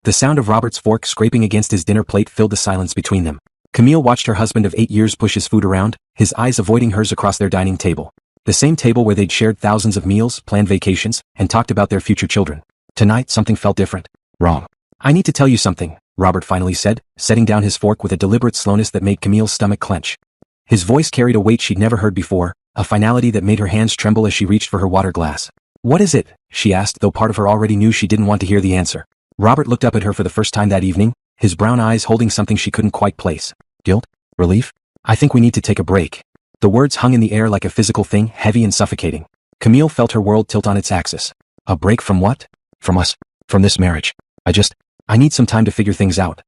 The sound of Robert's fork scraping against his dinner plate filled the silence between them. Camille watched her husband of 8 years push his food around, his eyes avoiding hers across their dining table. The same table where they'd shared thousands of meals, planned vacations, and talked about their future children. Tonight something felt different. Wrong. I need to tell you something, Robert finally said, setting down his fork with a deliberate slowness that made Camille's stomach clench. His voice carried a weight she'd never heard before, a finality that made her hands tremble as she reached for her water glass. What is it? She asked, though part of her already knew she didn't want to hear the answer. Robert looked up at her for the first time that evening, his brown eyes holding something she couldn't quite place. Guilt? Relief? I think we need to take a break. The words hung in the air like a physical thing, heavy and suffocating. Camille felt her world tilt on its axis. A break from what? From us. From this marriage. I need some time to figure things out.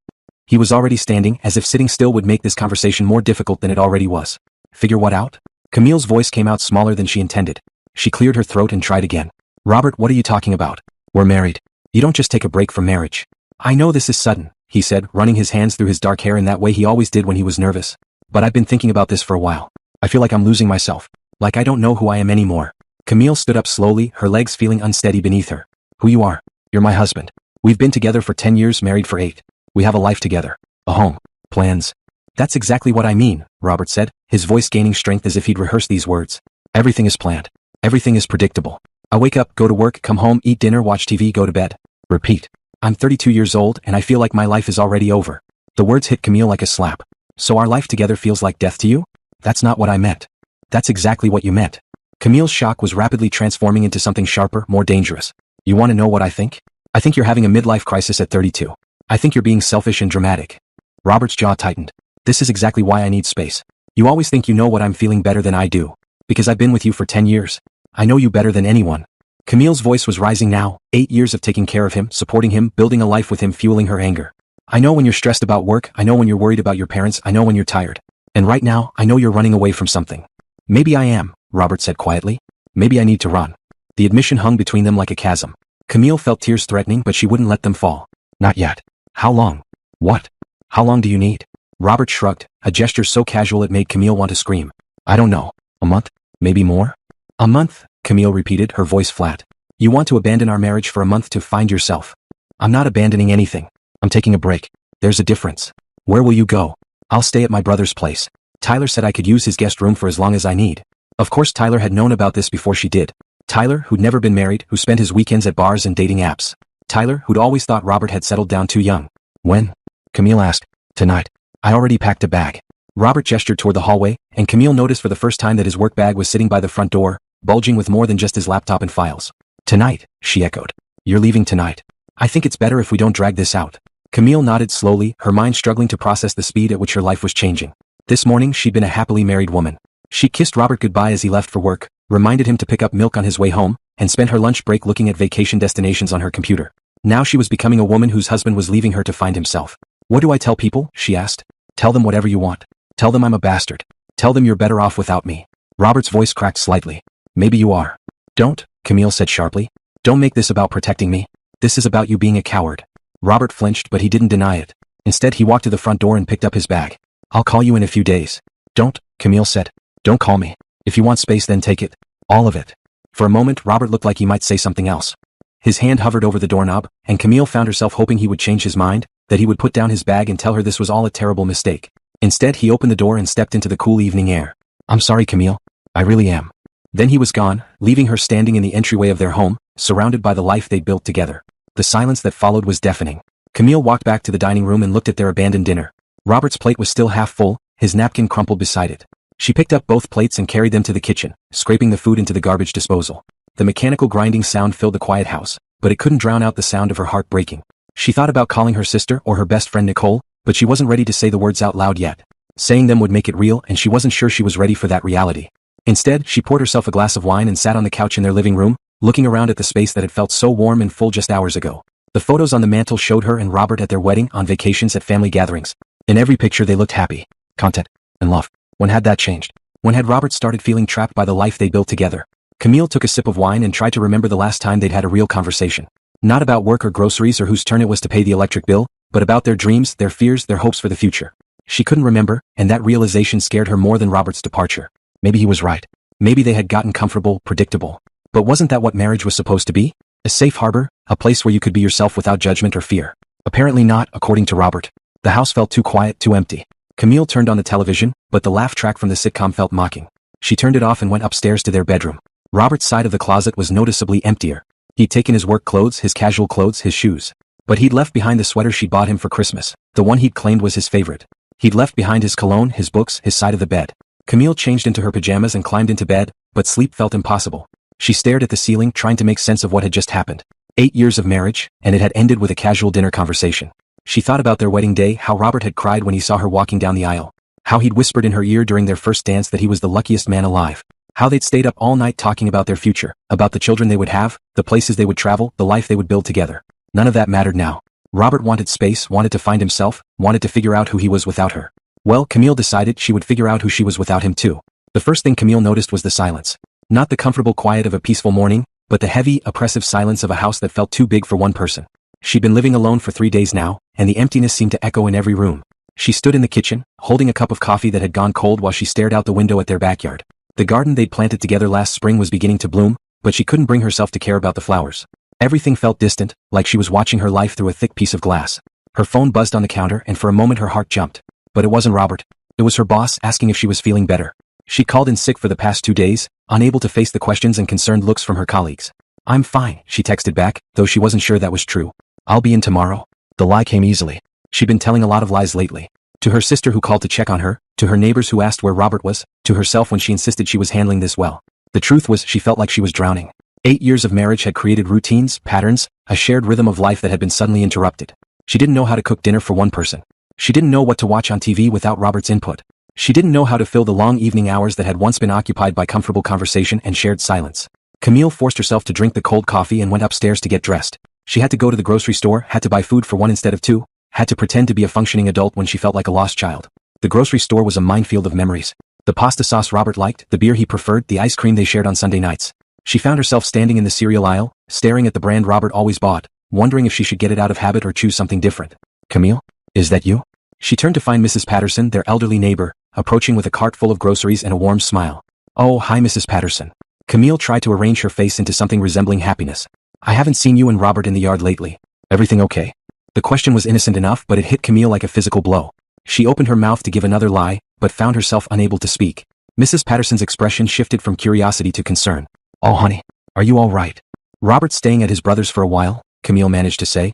He was already standing, as if sitting still would make this conversation more difficult than it already was. Figure what out? Camille's voice came out smaller than she intended. She cleared her throat and tried again. Robert, what are you talking about? We're married. You don't just take a break from marriage. I know this is sudden, he said, running his hands through his dark hair in that way he always did when he was nervous. But I've been thinking about this for a while. I feel like I'm losing myself. Like I don't know who I am anymore. Camille stood up slowly, her legs feeling unsteady beneath her. Who you are? You're my husband. We've been together for 10 years, married for 8. We have a life together. A home. Plans. That's exactly what I mean, Robert said, his voice gaining strength as if he'd rehearsed these words. Everything is planned. Everything is predictable. I wake up, go to work, come home, eat dinner, watch TV, go to bed. Repeat. I'm 32 years old and I feel like my life is already over. The words hit Camille like a slap. So our life together feels like death to you? That's not what I meant. That's exactly what you meant. Camille's shock was rapidly transforming into something sharper, more dangerous. You want to know what I think? I think you're having a midlife crisis at 32. I think you're being selfish and dramatic. Robert's jaw tightened. This is exactly why I need space. You always think you know what I'm feeling better than I do. Because I've been with you for 10 years. I know you better than anyone. Camille's voice was rising now, 8 years of taking care of him, supporting him, building a life with him, fueling her anger. I know when you're stressed about work, I know when you're worried about your parents, I know when you're tired. And right now, I know you're running away from something. Maybe I am, Robert said quietly. Maybe I need to run. The admission hung between them like a chasm. Camille felt tears threatening, but she wouldn't let them fall. Not yet. How long? What? How long do you need? Robert shrugged, a gesture so casual it made Camille want to scream. I don't know. A month? Maybe more? A month? Camille repeated, her voice flat. You want to abandon our marriage for a month to find yourself. I'm not abandoning anything. I'm taking a break. There's a difference. Where will you go? I'll stay at my brother's place. Tyler said I could use his guest room for as long as I need. Of course Tyler had known about this before she did. Tyler, who'd never been married, who spent his weekends at bars and dating apps. Tyler, who'd always thought Robert had settled down too young. When? Camille asked. Tonight. I already packed a bag. Robert gestured toward the hallway, and Camille noticed for the first time that his work bag was sitting by the front door, bulging with more than just his laptop and files. Tonight, she echoed. You're leaving tonight. I think it's better if we don't drag this out. Camille nodded slowly, her mind struggling to process the speed at which her life was changing. This morning she'd been a happily married woman. She kissed Robert goodbye as he left for work, reminded him to pick up milk on his way home, and spent her lunch break looking at vacation destinations on her computer. Now she was becoming a woman whose husband was leaving her to find himself. What do I tell people? She asked. Tell them whatever you want. Tell them I'm a bastard. Tell them you're better off without me. Robert's voice cracked slightly. Maybe you are. Don't, Camille said sharply. Don't make this about protecting me. This is about you being a coward. Robert flinched, but he didn't deny it. Instead, he walked to the front door and picked up his bag. I'll call you in a few days. Don't, Camille said. Don't call me. If you want space, then take it. All of it. For a moment, Robert looked like he might say something else. His hand hovered over the doorknob, and Camille found herself hoping he would change his mind, that he would put down his bag and tell her this was all a terrible mistake. Instead, he opened the door and stepped into the cool evening air. I'm sorry, Camille. I really am. Then he was gone, leaving her standing in the entryway of their home, surrounded by the life they'd built together. The silence that followed was deafening. Camille walked back to the dining room and looked at their abandoned dinner. Robert's plate was still half full, his napkin crumpled beside it. She picked up both plates and carried them to the kitchen, scraping the food into the garbage disposal. The mechanical grinding sound filled the quiet house, but it couldn't drown out the sound of her heart breaking. She thought about calling her sister or her best friend Nicole, but she wasn't ready to say the words out loud yet. Saying them would make it real, and she wasn't sure she was ready for that reality. Instead, she poured herself a glass of wine and sat on the couch in their living room, looking around at the space that had felt so warm and full just hours ago. The photos on the mantel showed her and Robert at their wedding, on vacations, at family gatherings. In every picture they looked happy, content, and love. When had that changed? When had Robert started feeling trapped by the life they built together? Camille took a sip of wine and tried to remember the last time they'd had a real conversation. Not about work or groceries or whose turn it was to pay the electric bill, but about their dreams, their fears, their hopes for the future. She couldn't remember, and that realization scared her more than Robert's departure. Maybe he was right. Maybe they had gotten comfortable, predictable. But wasn't that what marriage was supposed to be? A safe harbor, a place where you could be yourself without judgment or fear. Apparently not, according to Robert. The house felt too quiet, too empty. Camille turned on the television, but the laugh track from the sitcom felt mocking. She turned it off and went upstairs to their bedroom. Robert's side of the closet was noticeably emptier. He'd taken his work clothes, his casual clothes, his shoes. But he'd left behind the sweater she'd bought him for Christmas, the one he'd claimed was his favorite. He'd left behind his cologne, his books, his side of the bed. Camille changed into her pajamas and climbed into bed, but sleep felt impossible. She stared at the ceiling, trying to make sense of what had just happened. 8 years of marriage, and it had ended with a casual dinner conversation. She thought about their wedding day, how Robert had cried when he saw her walking down the aisle. How he'd whispered in her ear during their first dance that he was the luckiest man alive. How they'd stayed up all night talking about their future, about the children they would have, the places they would travel, the life they would build together. None of that mattered now. Robert wanted space, wanted to find himself, wanted to figure out who he was without her. Well, Camille decided she would figure out who she was without him too. The first thing Camille noticed was the silence. Not the comfortable quiet of a peaceful morning, but the heavy, oppressive silence of a house that felt too big for one person. She'd been living alone for 3 days now, and the emptiness seemed to echo in every room. She stood in the kitchen, holding a cup of coffee that had gone cold while she stared out the window at their backyard. The garden they'd planted together last spring was beginning to bloom, but she couldn't bring herself to care about the flowers. Everything felt distant, like she was watching her life through a thick piece of glass. Her phone buzzed on the counter, and for a moment her heart jumped. But it wasn't Robert. It was her boss asking if she was feeling better. She'd called in sick for the past 2 days, unable to face the questions and concerned looks from her colleagues. "I'm fine," she texted back, though she wasn't sure that was true. "I'll be in tomorrow." The lie came easily. She'd been telling a lot of lies lately. To her sister who called to check on her, to her neighbors who asked where Robert was, to herself when she insisted she was handling this well. The truth was she felt like she was drowning. 8 years of marriage had created routines, patterns, a shared rhythm of life that had been suddenly interrupted. She didn't know how to cook dinner for one person. She didn't know what to watch on TV without Robert's input. She didn't know how to fill the long evening hours that had once been occupied by comfortable conversation and shared silence. Camille forced herself to drink the cold coffee and went upstairs to get dressed. She had to go to the grocery store, had to buy food for one instead of two, had to pretend to be a functioning adult when she felt like a lost child. The grocery store was a minefield of memories. The pasta sauce Robert liked, the beer he preferred, the ice cream they shared on Sunday nights. She found herself standing in the cereal aisle, staring at the brand Robert always bought, wondering if she should get it out of habit or choose something different. "Camille? Is that you?" She turned to find Mrs. Patterson, their elderly neighbor, approaching with a cart full of groceries and a warm smile. "Oh, hi Mrs. Patterson." Camille tried to arrange her face into something resembling happiness. "I haven't seen you and Robert in the yard lately. Everything okay?" The question was innocent enough, but it hit Camille like a physical blow. She opened her mouth to give another lie, but found herself unable to speak. Mrs. Patterson's expression shifted from curiosity to concern. "Oh honey, are you all right?" "Robert's staying at his brother's for a while," Camille managed to say.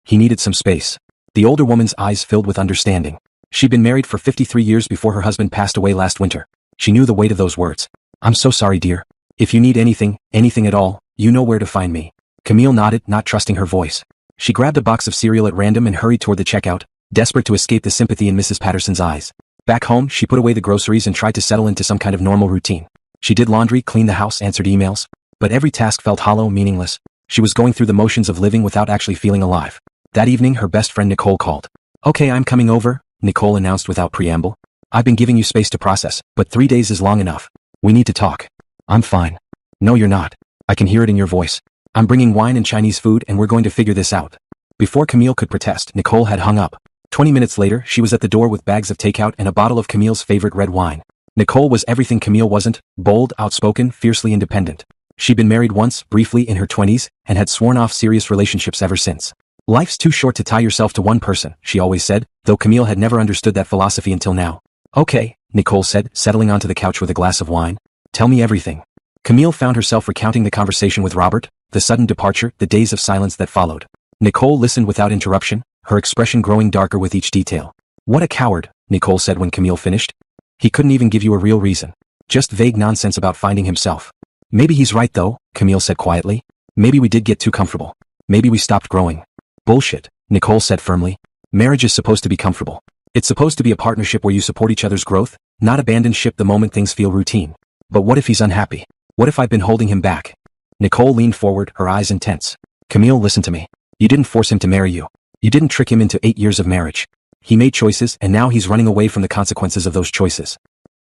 "He needed some space." The older woman's eyes filled with understanding. She'd been married for 53 years before her husband passed away last winter. She knew the weight of those words. "I'm so sorry, dear. If you need anything, anything at all, you know where to find me." Camille nodded, not trusting her voice. She grabbed a box of cereal at random and hurried toward the checkout, desperate to escape the sympathy in Mrs. Patterson's eyes. Back home, she put away the groceries and tried to settle into some kind of normal routine. She did laundry, cleaned the house, answered emails. But every task felt hollow, meaningless. She was going through the motions of living without actually feeling alive. That evening, her best friend Nicole called. "Okay, I'm coming over," Nicole announced without preamble. "I've been giving you space to process, but 3 days is long enough. We need to talk." "I'm fine." "No, you're not. I can hear it in your voice. I'm bringing wine and Chinese food and we're going to figure this out." Before Camille could protest, Nicole had hung up. 20 minutes later, she was at the door with bags of takeout and a bottle of Camille's favorite red wine. Nicole was everything Camille wasn't: bold, outspoken, fiercely independent. She'd been married once, briefly in her 20s, and had sworn off serious relationships ever since. "Life's too short to tie yourself to one person," she always said, though Camille had never understood that philosophy until now. "Okay," Nicole said, settling onto the couch with a glass of wine. "Tell me everything." Camille found herself recounting the conversation with Robert, the sudden departure, the days of silence that followed. Nicole listened without interruption, her expression growing darker with each detail. "What a coward," Nicole said when Camille finished. "He couldn't even give you a real reason. Just vague nonsense about finding himself." "Maybe he's right though," Camille said quietly. "Maybe we did get too comfortable. Maybe we stopped growing." "Bullshit," Nicole said firmly. "Marriage is supposed to be comfortable. It's supposed to be a partnership where you support each other's growth, not abandon ship the moment things feel routine." "But what if he's unhappy? What if I've been holding him back?" Nicole leaned forward, her eyes intense. "Camille, listen to me. You didn't force him to marry you. You didn't trick him into 8 years of marriage. He made choices, and now he's running away from the consequences of those choices.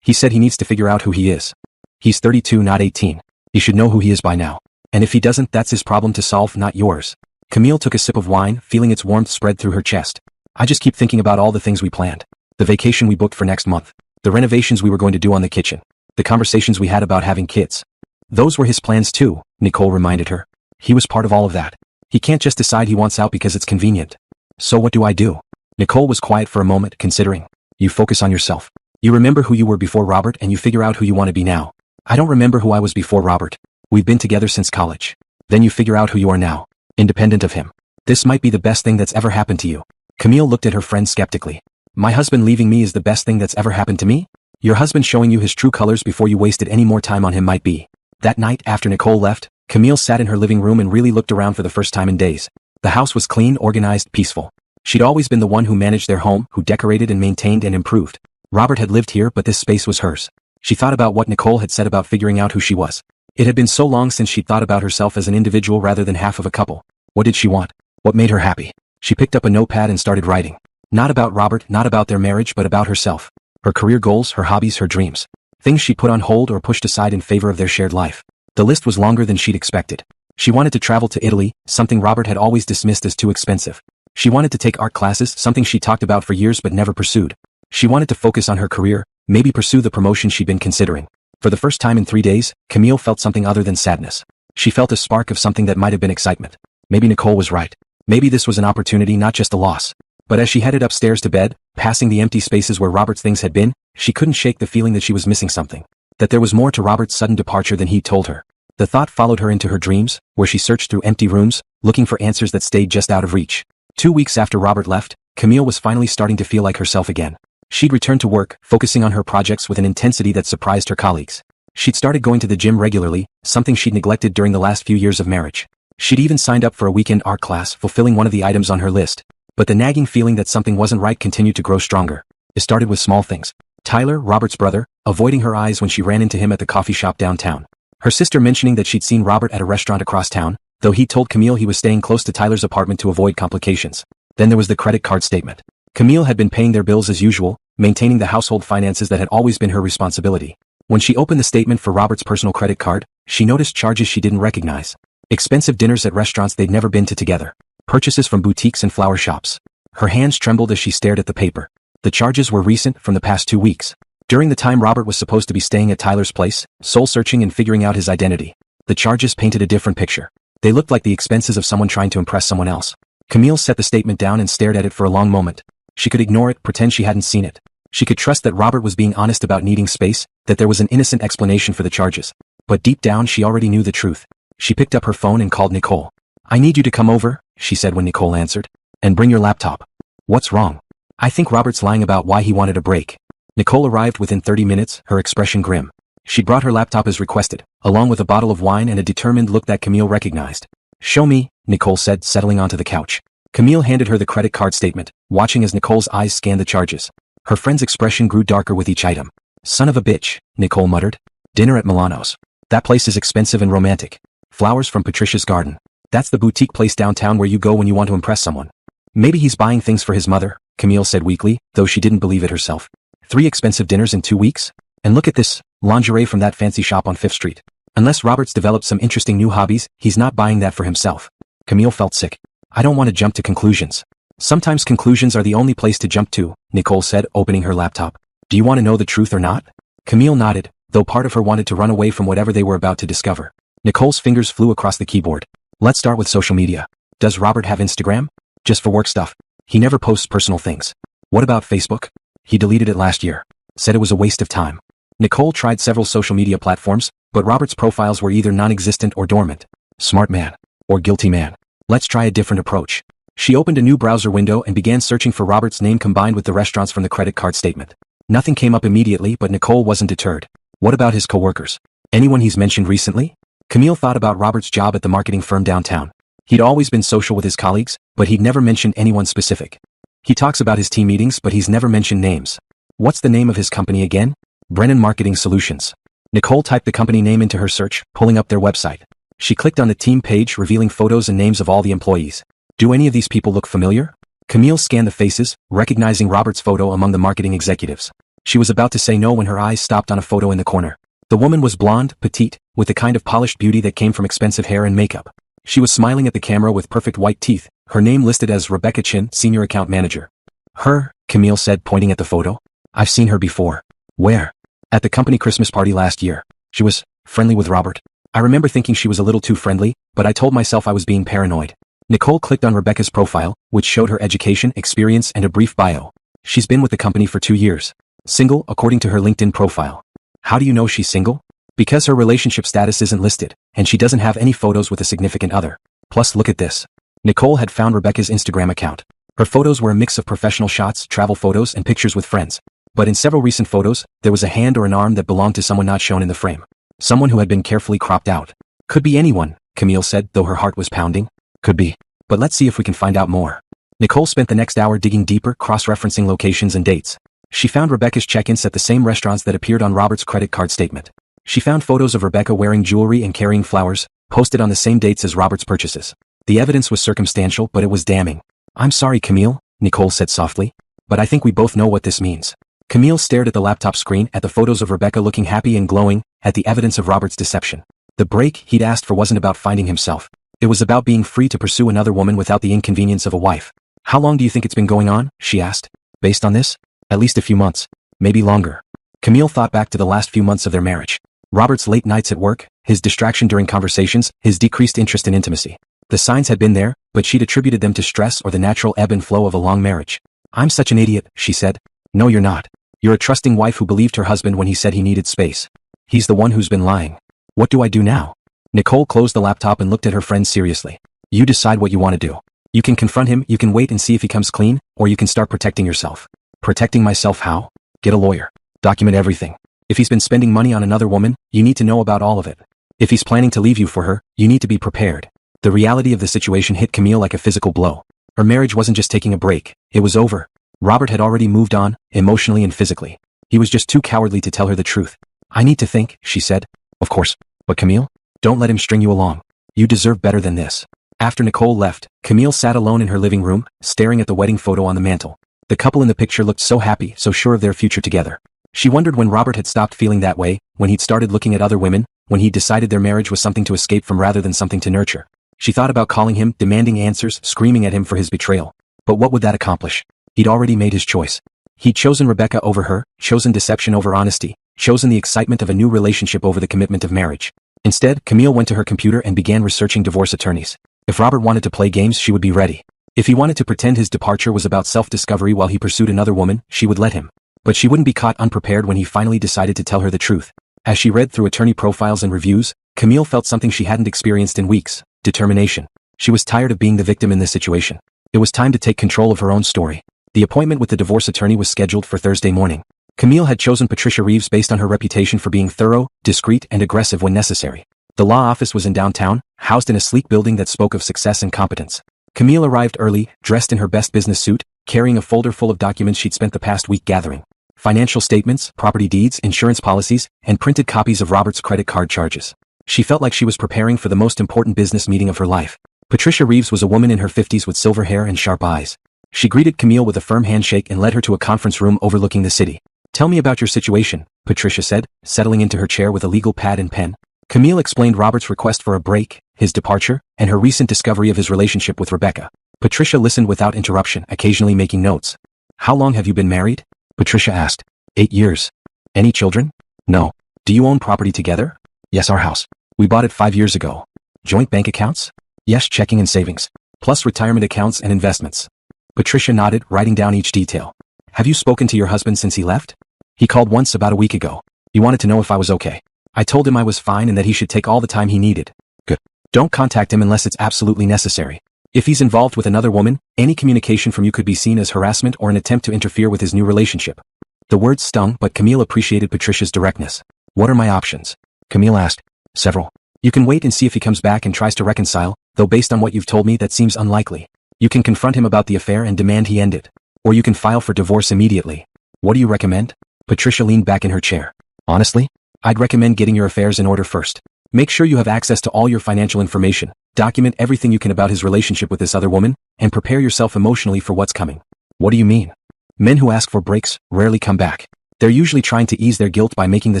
He said he needs to figure out who he is. He's 32, not 18. He should know who he is by now. And if he doesn't, that's his problem to solve, not yours." Camille took a sip of wine, feeling its warmth spread through her chest. "I just keep thinking about all the things we planned. The vacation we booked for next month. The renovations we were going to do on the kitchen. The conversations we had about having kids." "Those were his plans too," Nicole reminded her. "He was part of all of that. He can't just decide he wants out because it's convenient." So what do I do? Nicole was quiet for a moment, considering. You focus on yourself. You remember who you were before Robert and you figure out who you want to be now. I don't remember who I was before Robert. We've been together since college. Then you figure out who you are now, independent of him. This might be the best thing that's ever happened to you. Camille looked at her friend skeptically. My husband leaving me is the best thing that's ever happened to me? Your husband showing you his true colors before you wasted any more time on him might be. That night after Nicole left, Camille sat in her living room and really looked around for the first time in days. The house was clean, organized, peaceful. She'd always been the one who managed their home, who decorated and maintained and improved. Robert had lived here, but this space was hers. She thought about what Nicole had said about figuring out who she was. It had been so long since she'd thought about herself as an individual rather than half of a couple. What did she want? What made her happy? She picked up a notepad and started writing. Not about Robert, not about their marriage, but about herself. Her career goals, her hobbies, her dreams. Things she put on hold or pushed aside in favor of their shared life. The list was longer than she'd expected. She wanted to travel to Italy, something Robert had always dismissed as too expensive. She wanted to take art classes, something she talked about for years but never pursued. She wanted to focus on her career, maybe pursue the promotion she'd been considering. For the first time in 3 days, Camille felt something other than sadness. She felt a spark of something that might have been excitement. Maybe Nicole was right. Maybe this was an opportunity, not just a loss. But as she headed upstairs to bed, passing the empty spaces where Robert's things had been, she couldn't shake the feeling that she was missing something. That there was more to Robert's sudden departure than he'd told her. The thought followed her into her dreams, where she searched through empty rooms, looking for answers that stayed just out of reach. 2 weeks after Robert left, Camille was finally starting to feel like herself again. She'd returned to work, focusing on her projects with an intensity that surprised her colleagues. She'd started going to the gym regularly, something she'd neglected during the last few years of marriage. She'd even signed up for a weekend art class, fulfilling one of the items on her list. But the nagging feeling that something wasn't right continued to grow stronger. It started with small things. Tyler, Robert's brother, avoiding her eyes when she ran into him at the coffee shop downtown. Her sister mentioning that she'd seen Robert at a restaurant across town, though he told Camille he was staying close to Tyler's apartment to avoid complications. Then there was the credit card statement. Camille had been paying their bills as usual, maintaining the household finances that had always been her responsibility. When she opened the statement for Robert's personal credit card, she noticed charges she didn't recognize. Expensive dinners at restaurants they'd never been to together. Purchases from boutiques and flower shops. Her hands trembled as she stared at the paper. The charges were recent, from the past 2 weeks. During the time Robert was supposed to be staying at Tyler's place, soul-searching and figuring out his identity. The charges painted a different picture. They looked like the expenses of someone trying to impress someone else. Camille set the statement down and stared at it for a long moment. She could ignore it, pretend she hadn't seen it. She could trust that Robert was being honest about needing space, that there was an innocent explanation for the charges. But deep down she already knew the truth. She picked up her phone and called Nicole. I need you to come over, she said when Nicole answered. And bring your laptop. What's wrong? I think Robert's lying about why he wanted a break. Nicole arrived within 30 minutes, her expression grim. She'd brought her laptop as requested, along with a bottle of wine and a determined look that Camille recognized. Show me, Nicole said, settling onto the couch. Camille handed her the credit card statement, watching as Nicole's eyes scanned the charges. Her friend's expression grew darker with each item. Son of a bitch, Nicole muttered. Dinner at Milano's. That place is expensive and romantic. Flowers from Patricia's garden. That's the boutique place downtown where you go when you want to impress someone. Maybe he's buying things for his mother, Camille said weakly, though she didn't believe it herself. 3 expensive dinners in 2 weeks? And look at this, lingerie from that fancy shop on 5th Street. Unless Robert's developed some interesting new hobbies, he's not buying that for himself. Camille felt sick. I don't want to jump to conclusions. Sometimes conclusions are the only place to jump to, Nicole said, opening her laptop. Do you want to know the truth or not? Camille nodded, though part of her wanted to run away from whatever they were about to discover. Nicole's fingers flew across the keyboard. Let's start with social media. Does Robert have Instagram? Just for work stuff. He never posts personal things. What about Facebook? He deleted it last year. Said it was a waste of time. Nicole tried several social media platforms, but Robert's profiles were either non-existent or dormant. Smart man. Or guilty man. Let's try a different approach. She opened a new browser window and began searching for Robert's name combined with the restaurants from the credit card statement. Nothing came up immediately, but Nicole wasn't deterred. What about his coworkers? Anyone he's mentioned recently? Camille thought about Robert's job at the marketing firm downtown. He'd always been social with his colleagues, but he'd never mentioned anyone specific. He talks about his team meetings, but he's never mentioned names. What's the name of his company again? Brennan Marketing Solutions. Nicole typed the company name into her search, pulling up their website. She clicked on the team page, revealing photos and names of all the employees. Do any of these people look familiar? Camille scanned the faces, recognizing Robert's photo among the marketing executives. She was about to say no when her eyes stopped on a photo in the corner. The woman was blonde, petite, with the kind of polished beauty that came from expensive hair and makeup. She was smiling at the camera with perfect white teeth, her name listed as Rebecca Chin, Senior Account Manager. Her, Camille said, pointing at the photo. I've seen her before. Where? At the company Christmas party last year. She was friendly with Robert. I remember thinking she was a little too friendly, but I told myself I was being paranoid. Nicole clicked on Rebecca's profile, which showed her education, experience, and a brief bio. She's been with the company for 2 years. Single, according to her LinkedIn profile. How do you know she's single? Because her relationship status isn't listed, and she doesn't have any photos with a significant other. Plus, look at this. Nicole had found Rebecca's Instagram account. Her photos were a mix of professional shots, travel photos, and pictures with friends. But in several recent photos, there was a hand or an arm that belonged to someone not shown in the frame. Someone who had been carefully cropped out. Could be anyone, Camille said, though her heart was pounding. Could be. But let's see if we can find out more. Nicole spent the next hour digging deeper, cross-referencing locations and dates. She found Rebecca's check-ins at the same restaurants that appeared on Robert's credit card statement. She found photos of Rebecca wearing jewelry and carrying flowers, posted on the same dates as Robert's purchases. The evidence was circumstantial, but it was damning. I'm sorry, Camille, Nicole said softly. But I think we both know what this means. Camille stared at the laptop screen, at the photos of Rebecca looking happy and glowing, at the evidence of Robert's deception. The break he'd asked for wasn't about finding himself. It was about being free to pursue another woman without the inconvenience of a wife. How long do you think it's been going on? She asked. Based on this? At least a few months. Maybe longer. Camille thought back to the last few months of their marriage. Robert's late nights at work, his distraction during conversations, his decreased interest in intimacy. The signs had been there, but she'd attributed them to stress or the natural ebb and flow of a long marriage. I'm such an idiot, she said. No, you're not. You're a trusting wife who believed her husband when he said he needed space. He's the one who's been lying. What do I do now? Nicole closed the laptop and looked at her friend seriously. You decide what you want to do. You can confront him, you can wait and see if he comes clean, or you can start protecting yourself. Protecting myself how? Get a lawyer. Document everything. If he's been spending money on another woman, you need to know about all of it. If he's planning to leave you for her, you need to be prepared. The reality of the situation hit Camille like a physical blow. Her marriage wasn't just taking a break, it was over. Robert had already moved on, emotionally and physically. He was just too cowardly to tell her the truth. I need to think, she said. Of course. But Camille? Don't let him string you along. You deserve better than this. After Nicole left, Camille sat alone in her living room, staring at the wedding photo on the mantel. The couple in the picture looked so happy, so sure of their future together. She wondered when Robert had stopped feeling that way, when he'd started looking at other women, when he'd decided their marriage was something to escape from rather than something to nurture. She thought about calling him, demanding answers, screaming at him for his betrayal. But what would that accomplish? He'd already made his choice. He'd chosen Rebecca over her, chosen deception over honesty, chosen the excitement of a new relationship over the commitment of marriage. Instead, Camille went to her computer and began researching divorce attorneys. If Robert wanted to play games, she would be ready. If he wanted to pretend his departure was about self-discovery while he pursued another woman, she would let him. But she wouldn't be caught unprepared when he finally decided to tell her the truth. As she read through attorney profiles and reviews, Camille felt something she hadn't experienced in weeks: determination. She was tired of being the victim in this situation. It was time to take control of her own story. The appointment with the divorce attorney was scheduled for Thursday morning. Camille had chosen Patricia Reeves based on her reputation for being thorough, discreet, and aggressive when necessary. The law office was in downtown, housed in a sleek building that spoke of success and competence. Camille arrived early, dressed in her best business suit, carrying a folder full of documents she'd spent the past week gathering. Financial statements, property deeds, insurance policies, and printed copies of Robert's credit card charges. She felt like she was preparing for the most important business meeting of her life. Patricia Reeves was a woman in her 50s with silver hair and sharp eyes. She greeted Camille with a firm handshake and led her to a conference room overlooking the city. Tell me about your situation, Patricia said, settling into her chair with a legal pad and pen. Camille explained Robert's request for a break, his departure, and her recent discovery of his relationship with Rebecca. Patricia listened without interruption, occasionally making notes. How long have you been married? Patricia asked. 8 years. Any children? No. Do you own property together? Yes, our house. We bought it 5 years ago. Joint bank accounts? Yes, checking and savings. Plus retirement accounts and investments. Patricia nodded, writing down each detail. Have you spoken to your husband since he left? He called once about a week ago. He wanted to know if I was okay. I told him I was fine and that he should take all the time he needed. Good. Don't contact him unless it's absolutely necessary. If he's involved with another woman, any communication from you could be seen as harassment or an attempt to interfere with his new relationship. The words stung, but Camille appreciated Patricia's directness. What are my options? Camille asked. Several. You can wait and see if he comes back and tries to reconcile, though based on what you've told me that seems unlikely. You can confront him about the affair and demand he end it. Or you can file for divorce immediately. What do you recommend? Patricia leaned back in her chair. Honestly, I'd recommend getting your affairs in order first. Make sure you have access to all your financial information, document everything you can about his relationship with this other woman, and prepare yourself emotionally for what's coming. What do you mean? Men who ask for breaks rarely come back. They're usually trying to ease their guilt by making the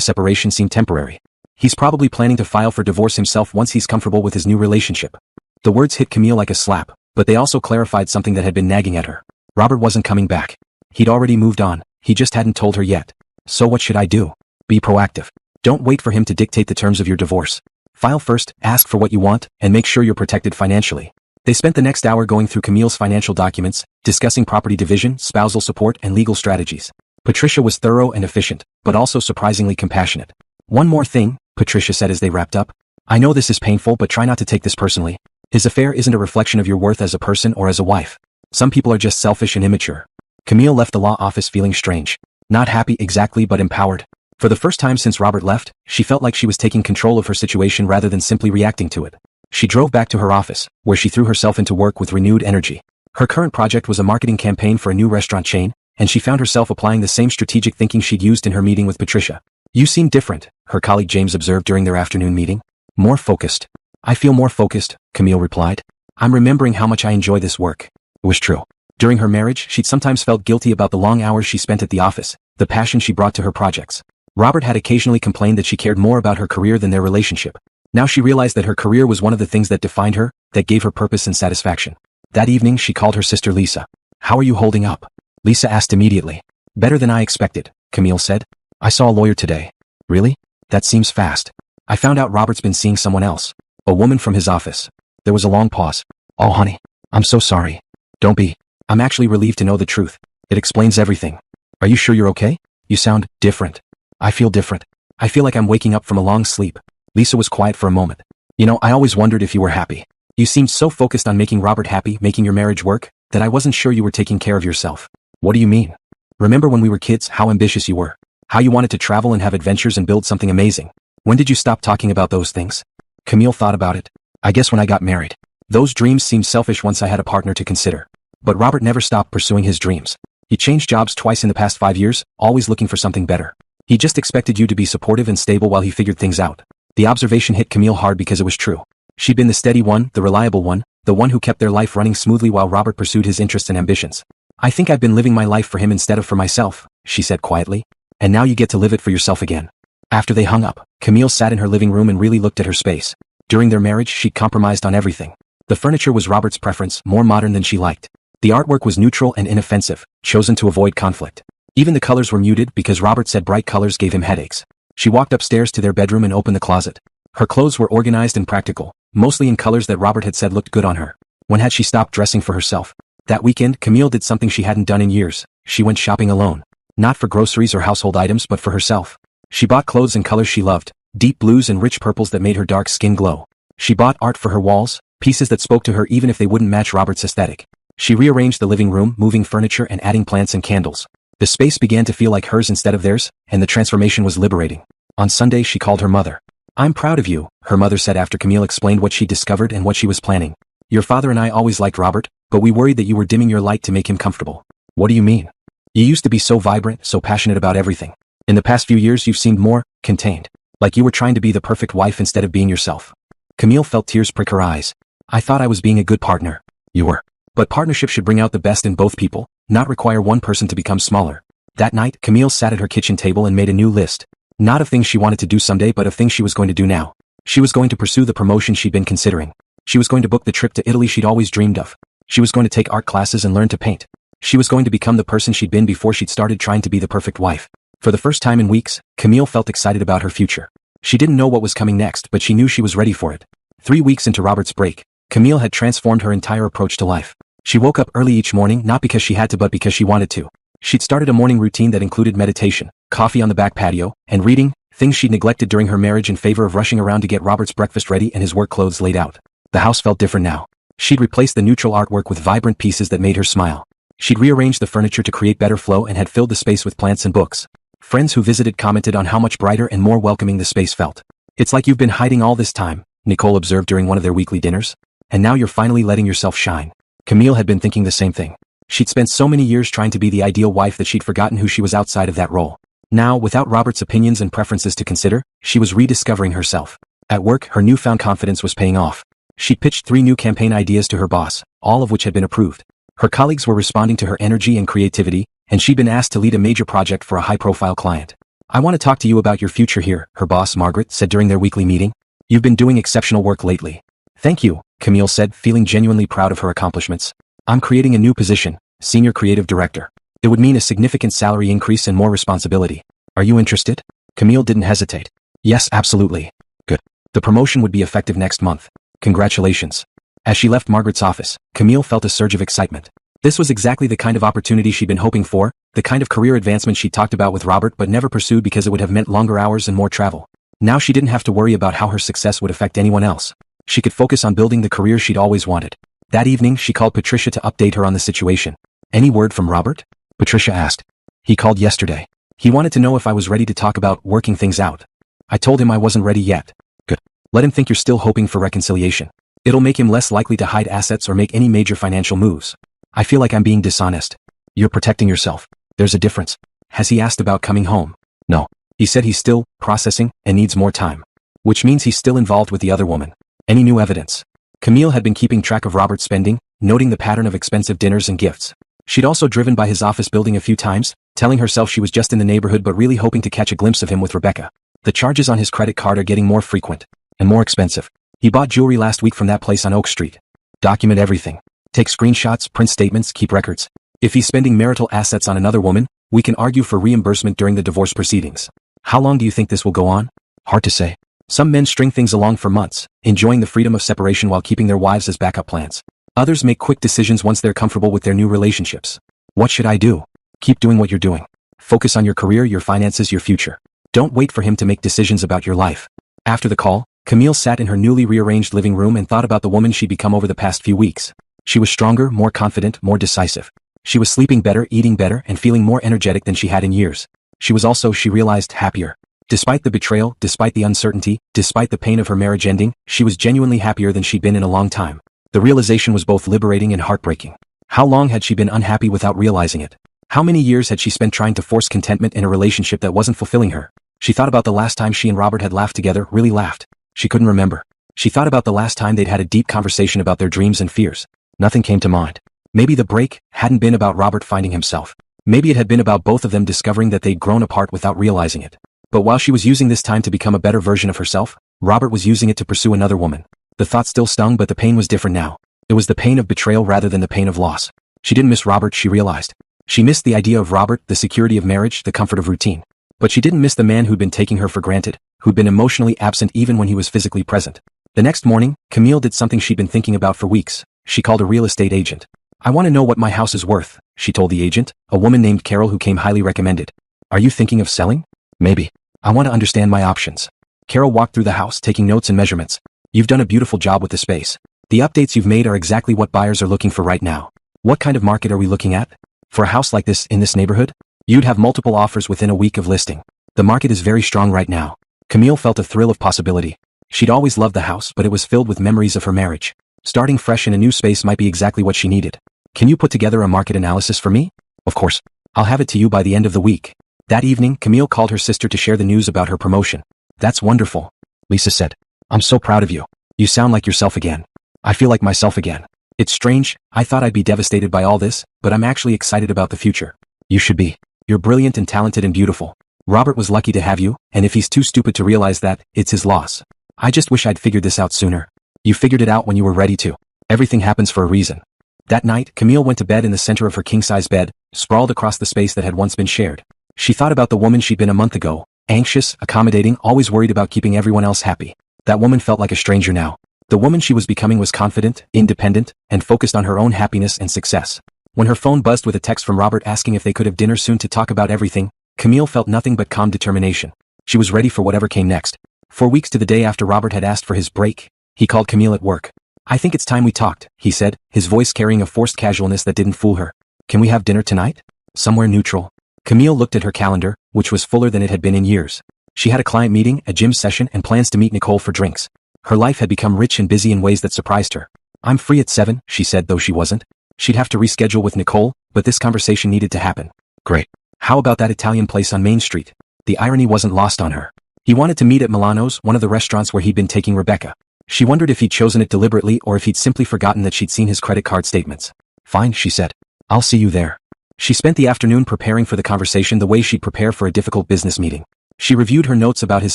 separation seem temporary. He's probably planning to file for divorce himself once he's comfortable with his new relationship. The words hit Camille like a slap, but they also clarified something that had been nagging at her. Robert wasn't coming back. He'd already moved on, he just hadn't told her yet. So what should I do? Be proactive. Don't wait for him to dictate the terms of your divorce. File first, ask for what you want, and make sure you're protected financially. They spent the next hour going through Camille's financial documents, discussing property division, spousal support, and legal strategies. Patricia was thorough and efficient, but also surprisingly compassionate. "One more thing," Patricia said as they wrapped up. "I know this is painful, but try not to take this personally. His affair isn't a reflection of your worth as a person or as a wife. Some people are just selfish and immature." Camille left the law office feeling strange. Not happy exactly, but empowered. For the first time since Robert left, she felt like she was taking control of her situation rather than simply reacting to it. She drove back to her office, where she threw herself into work with renewed energy. Her current project was a marketing campaign for a new restaurant chain, and she found herself applying the same strategic thinking she'd used in her meeting with Patricia. "You seem different," her colleague James observed during their afternoon meeting. "More focused." "I feel more focused," Camille replied. "I'm remembering how much I enjoy this work." It was true. During her marriage, she'd sometimes felt guilty about the long hours she spent at the office, the passion she brought to her projects. Robert had occasionally complained that she cared more about her career than their relationship. Now she realized that her career was one of the things that defined her, that gave her purpose and satisfaction. That evening she called her sister Lisa. "How are you holding up?" Lisa asked immediately. "Better than I expected," Camille said. "I saw a lawyer today." "Really? That seems fast." "I found out Robert's been seeing someone else. A woman from his office." There was a long pause. "Oh honey, I'm so sorry." "Don't be. I'm actually relieved to know the truth. It explains everything." "Are you sure you're okay? You sound different." "I feel different. I feel like I'm waking up from a long sleep." Lisa was quiet for a moment. "You know, I always wondered if you were happy. You seemed so focused on making Robert happy, making your marriage work, that I wasn't sure you were taking care of yourself." "What do you mean?" "Remember when we were kids, how ambitious you were? How you wanted to travel and have adventures and build something amazing? When did you stop talking about those things?" Camille thought about it. "I guess when I got married. Those dreams seemed selfish once I had a partner to consider." But Robert never stopped pursuing his dreams. He changed jobs twice in the past 5 years, always looking for something better. He just expected you to be supportive and stable while he figured things out. The observation hit Camille hard because it was true. She'd been the steady one, the reliable one, the one who kept their life running smoothly while Robert pursued his interests and ambitions. "I think I've been living my life for him instead of for myself," she said quietly. "And now you get to live it for yourself again." After they hung up, Camille sat in her living room and really looked at her space. During their marriage, she'd compromised on everything. The furniture was Robert's preference, more modern than she liked. The artwork was neutral and inoffensive, chosen to avoid conflict. Even the colors were muted because Robert said bright colors gave him headaches. She walked upstairs to their bedroom and opened the closet. Her clothes were organized and practical, mostly in colors that Robert had said looked good on her. When had she stopped dressing for herself? That weekend, Camille did something she hadn't done in years. She went shopping alone. Not for groceries or household items but for herself. She bought clothes in colors she loved, deep blues and rich purples that made her dark skin glow. She bought art for her walls, pieces that spoke to her even if they wouldn't match Robert's aesthetic. She rearranged the living room, moving furniture and adding plants and candles. The space began to feel like hers instead of theirs, and the transformation was liberating. On Sunday she called her mother. "I'm proud of you," her mother said after Camille explained what she discovered and what she was planning. "Your father and I always liked Robert, but we worried that you were dimming your light to make him comfortable." "What do you mean?" "You used to be so vibrant, so passionate about everything. In the past few years you've seemed more contained. Like you were trying to be the perfect wife instead of being yourself." Camille felt tears prick her eyes. "I thought I was being a good partner." "You were. But partnership should bring out the best in both people, not require one person to become smaller." That night, Camille sat at her kitchen table and made a new list. Not of things she wanted to do someday but of things she was going to do now. She was going to pursue the promotion she'd been considering. She was going to book the trip to Italy she'd always dreamed of. She was going to take art classes and learn to paint. She was going to become the person she'd been before she'd started trying to be the perfect wife. For the first time in weeks, Camille felt excited about her future. She didn't know what was coming next but she knew she was ready for it. 3 weeks into Robert's break, Camille had transformed her entire approach to life. She woke up early each morning not because she had to but because she wanted to. She'd started a morning routine that included meditation, coffee on the back patio, and reading, things she'd neglected during her marriage in favor of rushing around to get Robert's breakfast ready and his work clothes laid out. The house felt different now. She'd replaced the neutral artwork with vibrant pieces that made her smile. She'd rearranged the furniture to create better flow and had filled the space with plants and books. Friends who visited commented on how much brighter and more welcoming the space felt. "It's like you've been hiding all this time," Nicole observed during one of their weekly dinners. "And now you're finally letting yourself shine." Camille had been thinking the same thing. She'd spent so many years trying to be the ideal wife that she'd forgotten who she was outside of that role. Now, without Robert's opinions and preferences to consider, she was rediscovering herself. At work, her newfound confidence was paying off. She'd pitched 3 new campaign ideas to her boss, all of which had been approved. Her colleagues were responding to her energy and creativity, and she'd been asked to lead a major project for a high-profile client. "I want to talk to you about your future here," her boss, Margaret, said during their weekly meeting. "You've been doing exceptional work lately." "Thank you," Camille said, feeling genuinely proud of her accomplishments. "I'm creating a new position, Senior Creative Director. It would mean a significant salary increase and more responsibility. Are you interested?" Camille didn't hesitate. "Yes, absolutely." "Good. The promotion would be effective next month." "Congratulations." As she left Margaret's office, Camille felt a surge of excitement. This was exactly the kind of opportunity she'd been hoping for, the kind of career advancement she talked about with Robert but never pursued because it would have meant longer hours and more travel. Now she didn't have to worry about how her success would affect anyone else. She could focus on building the career she'd always wanted. That evening she called Patricia to update her on the situation. "Any word from Robert?" Patricia asked. "He called yesterday. He wanted to know if I was ready to talk about working things out. I told him I wasn't ready yet." "Good. Let him think you're still hoping for reconciliation. It'll make him less likely to hide assets or make any major financial moves. I feel like I'm being dishonest." "You're protecting yourself. There's a difference." "Has he asked about coming home?" "No. He said he's still processing and needs more time." "Which means he's still involved with the other woman. Any new evidence?" Camille had been keeping track of Robert's spending, noting the pattern of expensive dinners and gifts. She'd also driven by his office building a few times, telling herself she was just in the neighborhood but really hoping to catch a glimpse of him with Rebecca. The charges on his credit card are getting more frequent and more expensive. He bought jewelry last week from that place on Oak Street. Document everything. Take screenshots, print statements, keep records. If he's spending marital assets on another woman, we can argue for reimbursement during the divorce proceedings. How long do you think this will go on? Hard to say. Some men string things along for months, enjoying the freedom of separation while keeping their wives as backup plans. Others make quick decisions once they're comfortable with their new relationships. What should I do? Keep doing what you're doing. Focus on your career, your finances, your future. Don't wait for him to make decisions about your life. After the call, Camille sat in her newly rearranged living room and thought about the woman she'd become over the past few weeks. She was stronger, more confident, more decisive. She was sleeping better, eating better, and feeling more energetic than she had in years. She was also, she realized, happier. Despite the betrayal, despite the uncertainty, despite the pain of her marriage ending, she was genuinely happier than she'd been in a long time. The realization was both liberating and heartbreaking. How long had she been unhappy without realizing it? How many years had she spent trying to force contentment in a relationship that wasn't fulfilling her? She thought about the last time she and Robert had laughed together, really laughed. She couldn't remember. She thought about the last time they'd had a deep conversation about their dreams and fears. Nothing came to mind. Maybe the break hadn't been about Robert finding himself. Maybe it had been about both of them discovering that they'd grown apart without realizing it. But while she was using this time to become a better version of herself, Robert was using it to pursue another woman. The thought still stung, but the pain was different now. It was the pain of betrayal rather than the pain of loss. She didn't miss Robert, she realized. She missed the idea of Robert, the security of marriage, the comfort of routine. But she didn't miss the man who'd been taking her for granted, who'd been emotionally absent even when he was physically present. The next morning, Camille did something she'd been thinking about for weeks. She called a real estate agent. "I want to know what my house is worth," she told the agent, a woman named Carol who came highly recommended. "Are you thinking of selling?" "Maybe. I want to understand my options." Carol walked through the house taking notes and measurements. "You've done a beautiful job with the space. The updates you've made are exactly what buyers are looking for right now. What kind of market are we looking at? For a house like this in this neighborhood? You'd have multiple offers within a week of listing. The market is very strong right now." Camille felt a thrill of possibility. She'd always loved the house, but it was filled with memories of her marriage. Starting fresh in a new space might be exactly what she needed. "Can you put together a market analysis for me?" "Of course. I'll have it to you by the end of the week." That evening, Camille called her sister to share the news about her promotion. "That's wonderful," Lisa said. "I'm so proud of you. You sound like yourself again." "I feel like myself again. It's strange, I thought I'd be devastated by all this, but I'm actually excited about the future." "You should be. You're brilliant and talented and beautiful. Robert was lucky to have you, and if he's too stupid to realize that, it's his loss. I just wish I'd figured this out sooner." "You figured it out when you were ready to. Everything happens for a reason." That night, Camille went to bed in the center of her king-size bed, sprawled across the space that had once been shared. She thought about the woman she'd been a month ago, anxious, accommodating, always worried about keeping everyone else happy. That woman felt like a stranger now. The woman she was becoming was confident, independent, and focused on her own happiness and success. When her phone buzzed with a text from Robert asking if they could have dinner soon to talk about everything, Camille felt nothing but calm determination. She was ready for whatever came next. 4 weeks to the day after Robert had asked for his break, he called Camille at work. "I think it's time we talked," he said, his voice carrying a forced casualness that didn't fool her. "Can we have dinner tonight? Somewhere neutral?" Camille looked at her calendar, which was fuller than it had been in years. She had a client meeting, a gym session, and plans to meet Nicole for drinks. Her life had become rich and busy in ways that surprised her. "I'm free at 7, she said, though she wasn't. She'd have to reschedule with Nicole, but this conversation needed to happen. "Great. How about that Italian place on Main Street?" The irony wasn't lost on her. He wanted to meet at Milano's, one of the restaurants where he'd been taking Rebecca. She wondered if he'd chosen it deliberately or if he'd simply forgotten that she'd seen his credit card statements. "Fine," she said. "I'll see you there." She spent the afternoon preparing for the conversation the way she'd prepare for a difficult business meeting. She reviewed her notes about his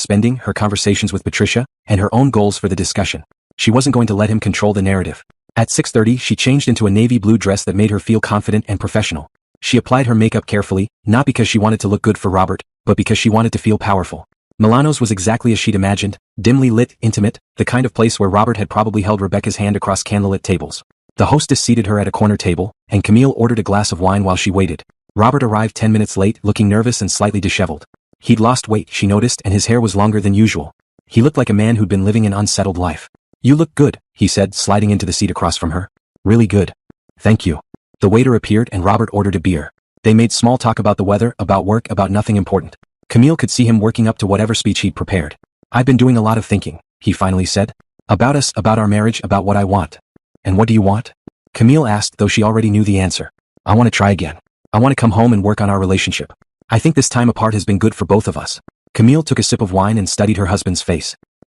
spending, her conversations with Patricia, and her own goals for the discussion. She wasn't going to let him control the narrative. At 6:30, she changed into a navy blue dress that made her feel confident and professional. She applied her makeup carefully, not because she wanted to look good for Robert, but because she wanted to feel powerful. Milano's was exactly as she'd imagined, dimly lit, intimate, the kind of place where Robert had probably held Rebecca's hand across candlelit tables. The hostess seated her at a corner table, and Camille ordered a glass of wine while she waited. Robert arrived 10 minutes late, looking nervous and slightly disheveled. He'd lost weight, she noticed, and his hair was longer than usual. He looked like a man who'd been living an unsettled life. "You look good," he said, sliding into the seat across from her. "Really good. Thank you." The waiter appeared and Robert ordered a beer. They made small talk about the weather, about work, about nothing important. Camille could see him working up to whatever speech he'd prepared. "I've been doing a lot of thinking," he finally said. "About us, about our marriage, about what I want." "And what do you want?" Camille asked, though she already knew the answer. "I want to try again. I want to come home and work on our relationship. I think this time apart has been good for both of us." Camille took a sip of wine and studied her husband's face.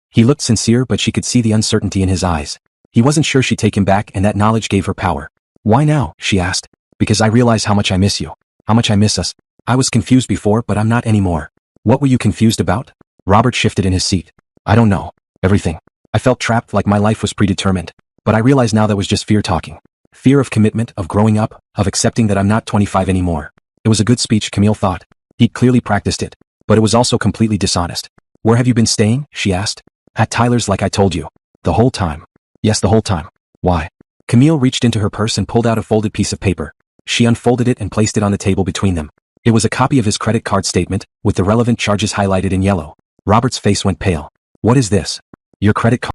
He looked sincere, but she could see the uncertainty in his eyes. He wasn't sure she'd take him back, and that knowledge gave her power. "Why now?" she asked. "Because I realize how much I miss you. How much I miss us. I was confused before, but I'm not anymore." "What were you confused about?" Robert shifted in his seat. "I don't know. Everything. I felt trapped, like my life was predetermined. But I realize now that was just fear talking. Fear of commitment, of growing up, of accepting that I'm not 25 anymore." It was a good speech, Camille thought. He'd clearly practiced it. But it was also completely dishonest. "Where have you been staying?" she asked. "At Tyler's, like I told you." "The whole time?" "Yes, the whole time." "Why?" Camille reached into her purse and pulled out a folded piece of paper. She unfolded it and placed it on the table between them. It was a copy of his credit card statement, with the relevant charges highlighted in yellow. Robert's face went pale. "What is this?" "Your credit card."